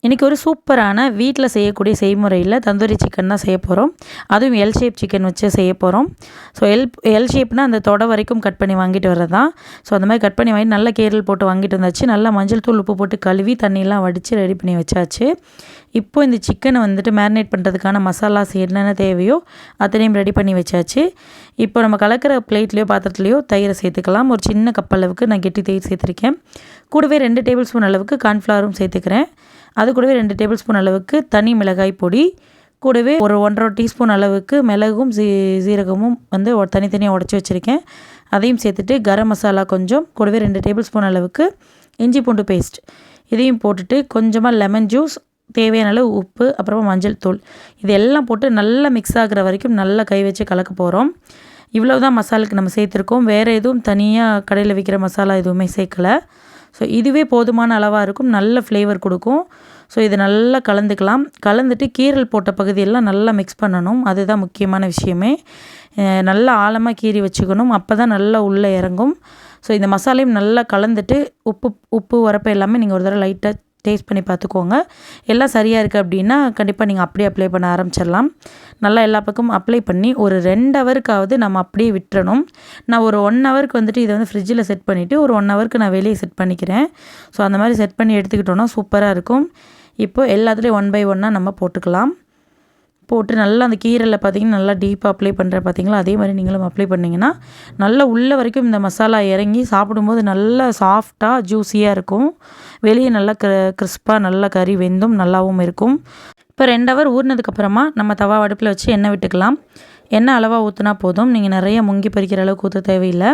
இன்றைக்கி ஒரு சூப்பரான வீட்டில் செய்யக்கூடிய செய்முறையில் தந்தூரி சிக்கன் தான் செய்ய போகிறோம். அதுவும் எல் ஷேப் சிக்கன் வச்சு செய்ய போகிறோம். ஸோ எல் ஷேப்னால் அந்த தொடை வரைக்கும் கட் பண்ணி வாங்கிட்டு வர்றது தான். ஸோ அந்த மாதிரி கட் பண்ணி வாங்கிட்டு நல்லா கீரல் போட்டு வாங்கிட்டு வந்தாச்சு. நல்லா மஞ்சள் தூள் உப்பு போட்டு கழுவி தண்ணியெலாம் வடித்து ரெடி பண்ணி வச்சாச்சு. இப்போது இந்த சிக்கனை வந்துட்டு மேரினேட் பண்ணுறதுக்கான மசாலாஸ் என்னென்ன தேவையோ அத்தனையும் ரெடி பண்ணி வச்சாச்சு. இப்போ நம்ம கலக்கிற பிளேட்லேயோ பாத்திரத்துலையோ தயிரை சேர்த்துக்கலாம். ஒரு சின்ன கப் அளவுக்கு நான் கெட்டி தயிர் சேர்த்துருக்கேன். கூடவே 2 டேபிள் ஸ்பூன் அளவுக்கு கார்ன்ஃப்ளவரும் சேர்த்துக்கிறேன். அது கூடவே 2 டேபிள் ஸ்பூன் அளவுக்கு தனி மிளகாய் பொடி, கூடவே ஒரு 1½ டீஸ்பூன் அளவுக்கு மிளகும் சீரகமும் வந்து தனித்தனியாக உடச்சி வச்சுருக்கேன். அதையும் சேர்த்துட்டு கரம் மசாலா கொஞ்சம், கூடவே 2 டேபிள் ஸ்பூன் அளவுக்கு இஞ்சி பூண்டு பேஸ்ட் இதையும் போட்டுட்டு கொஞ்சமாக லெமன் ஜூஸ், தேவையான அளவு உப்பு, அப்புறமா மஞ்சள் தூள் இதெல்லாம் போட்டு நல்லா மிக்ஸ் ஆகிற வரைக்கும் நல்லா கை வச்சு கலக்க போகிறோம். இவ்வளோ தான் மசாலுக்கு நம்ம சேர்த்துருக்கோம். வேறு எதுவும் தனியாக கடையில் விற்கிற மசாலா எதுவுமே சேர்க்கலை. ஸோ இதுவே போதுமான அளவாக இருக்கும், நல்ல ஃப்ளேவர் கொடுக்கும். ஸோ இது நல்லா கலந்துக்கலாம். கலந்துட்டு கீரல் போட்ட பகுதியெல்லாம் நல்லா மிக்ஸ் பண்ணணும். அதுதான் முக்கியமான விஷயமே. நல்லா ஆழமாக கீறி வச்சுக்கணும், அப்போ தான் நல்லா உள்ளே இறங்கும். ஸோ இந்த மசாலையும் நல்லா கலந்துட்டு உப்பு உரப்பு எல்லாமே நீங்கள் ஒரு தடவை லைட்டாக டேஸ்ட் பண்ணி பார்த்துக்கோங்க. எல்லாம் சரியாக இருக்குது அப்படின்னா கண்டிப்பாக நீங்கள் அப்படியே அப்ளை பண்ண ஆரம்பிச்சிடலாம். நல்லா எல்லா பக்கமும் அப்ளை பண்ணி ஒரு 2 ஹவருக்காவது நம்ம அப்படியே விட்டுறணும். நான் ஒரு 1 ஹவருக்கு வந்துட்டு இதை வந்து ஃப்ரிட்ஜில் செட் பண்ணிவிட்டு ஒரு 1 ஹவருக்கு நான் வெளியே செட் பண்ணிக்கிறேன். ஸோ அந்த மாதிரி செட் பண்ணி எடுத்துக்கிட்டோன்னா சூப்பராக இருக்கும். இப்போது எல்லாத்துலேயும் 1 பை 1 நம்ம போட்டுக்கலாம். போட்டு நல்லா அந்த கீரலில் பார்த்திங்கன்னா நல்லா டீப்பாக அப்ளை பண்ணுற பார்த்திங்களா, அதே மாதிரி நீங்களும் அப்ளை பண்ணிங்கன்னா நல்லா உள்ள வரைக்கும் இந்த மசாலா இறங்கி சாப்பிடும்போது நல்லா சாஃப்டாக ஜூஸியாக இருக்கும். வெளியே நல்லா கிறிஸ்பாக நல்லா கறி வெந்தும் நல்லாவும் இருக்கும். இப்போ 2 ஹவர் ஊறினதுக்கப்புறமா நம்ம தவா அடுப்பில் வச்சு எண்ணெய் விட்டுக்கலாம். எண்ணெய் அளவாக ஊற்றினா போதும், நீங்கள் நிறைய முங்கி பறிக்கிற அளவுக்கு ஊற்ற தேவையில்லை.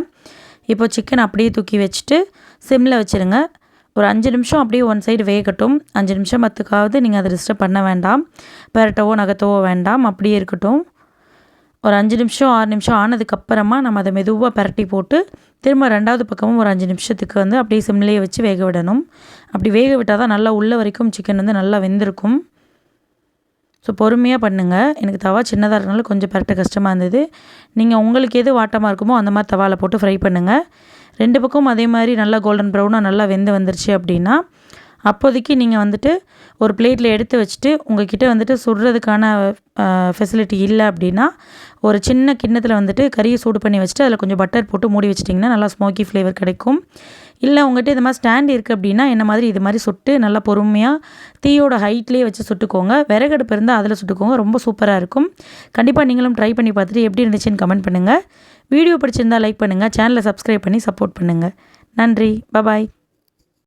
இப்போ சிக்கன் அப்படியே தூக்கி வச்சுட்டு சிம்மில் வச்சுருங்க. ஒரு 5 நிமிஷம் அப்படியே ஒன் சைடு வேகட்டும். 5 நிமிஷம் பத்துக்காவது நீங்கள் அதை டிஸ்டர்ப் பண்ண வேண்டாம், பெரட்டவோ நகர்த்தவோ வேண்டாம், அப்படியே இருக்கட்டும். ஒரு 5 நிமிஷம் 6 நிமிஷம் ஆனதுக்கப்புறமா நம்ம அதை மெதுவாக பெரட்டி போட்டு திரும்ப 2வது பக்கமும் ஒரு 5 நிமிஷத்துக்கு வந்து அப்படியே சிம்லேயே வச்சு வேக விடணும். அப்படி வேக விட்டால் தான் நல்லா உள்ள வரைக்கும் சிக்கன் வந்து நல்லா வெந்திருக்கும். ஸோ பொறுமையாக பண்ணுங்கள். எனக்கு தவா சின்னதாக இருக்கனால கொஞ்சம் பெரட்ட கஷ்டமாக இருந்தது. நீங்கள் உங்களுக்கு எது வாட்டமாக இருக்குமோ அந்த மாதிரி தவாவில் போட்டு ஃப்ரை பண்ணுங்கள். 2 பக்கமும் அதே மாதிரி நல்லா கோல்டன் ப்ரௌனாக நல்லா வெந்து வந்துருச்சு அப்படின்னா அப்போதைக்கு நீங்கள் வந்துட்டு ஒரு பிளேட்டில் எடுத்து வச்சுட்டு உங்கள்கிட்ட வந்துட்டு சுடுறதுக்கான ஃபெசிலிட்டி இல்லை அப்படின்னா ஒரு சின்ன கிண்ணத்தில் வந்துட்டு கறியை சூடு பண்ணி வச்சுட்டு அதில் கொஞ்சம் பட்டர் போட்டு மூடி வச்சிட்டிங்கன்னா நல்லா ஸ்மோக்கி ஃப்ளேவர் கிடைக்கும். இல்லை உங்கள்கிட்ட இது மாதிரி ஸ்டாண்ட் இருக்குது அப்படின்னா என்ன மாதிரி இது மாதிரி சுட்டு நல்லா பொறுமையாக தீயோட ஹைட்லேயே வச்சு சுட்டுக்கோங்க. விறகடுப்பு இருந்தால் அதில் சுட்டுக்கோங்க, ரொம்ப சூப்பராக இருக்கும். கண்டிப்பாக நீங்களும் ட்ரை பண்ணி பார்த்துட்டு எப்படி இருந்துச்சுன்னு கமெண்ட் பண்ணுங்கள். வீடியோ பிடிச்சிருந்தால் லைக் பண்ணுங்கள், சேனலை சப்ஸ்கிரைப் பண்ணி சப்போர்ட் பண்ணுங்கள். நன்றி, பாய்.